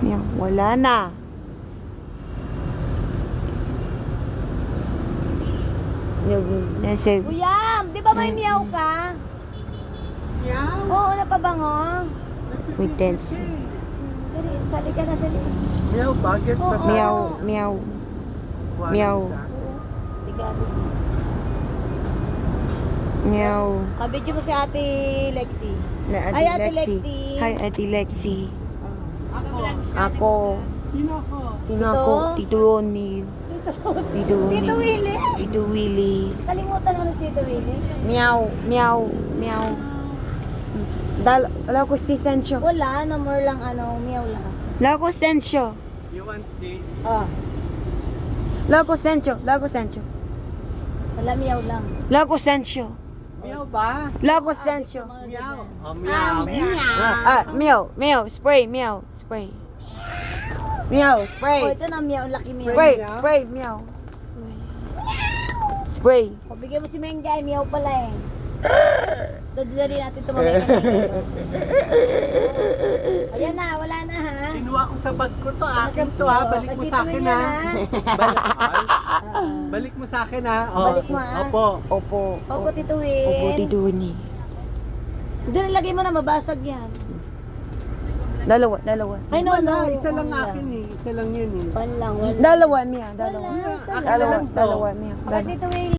Meow. Wala na. Nasa... Uyam, di ba may meow ka? Meow? Oo, napabango. With dance. Dali, sali ka na, dali. Meow, bakit? Oo. Meow. Meow. Meow. Ligado. Meow. Kabidyo mo si Ate Lexi. Na Ay, Ate Lexi. Hi, Ate Lexi. Ako. Ako. Sino ako? Sino Ito? ako? Tito Ronnie. Tito Ronnie. Tito Willie. Tito Willie. Kalimutan mo na si Tito Willie. Meow. Meow. Meow. Wala ko si Sensyo. Wala, no more lang meow lang. Wala ko Sensyo. You want this? Ah, Wala ko Sensyo. Wala ko Sensyo. wala meow lang. Wala ko Sensyo. Meow ba? Wala ko Sensyo. Meow. Oh, meow. Meow. Meow. Spray. Meow. Spray. Meow. Oh, Spray. ito na meow, laki meow. Spray. Spray. Meow. Spray. O, bigyan mo si Menggay, meow pala eh. Dali natin tumamay ka. Ayan na, wala na ha. Kinuha ko sa bag ko to. Akin to ha. Balik mo sa akin ha. Balik mo sa akin ha. Oh, Balik mo, ha? Opo. Opo. Opo, Tito Opo, Will. Tito Ronnie. Doon ilagay mo na, mabasag yan. Dalawa. Ay, no, Wala, no. isa lang Wala. akin eh. Isa lang yun eh. One lang, wala. Dalawa, Mia. Dalawa. Wala, isa Akin lang. na lang to. Dalawa, Mia. Okay, Tito Will.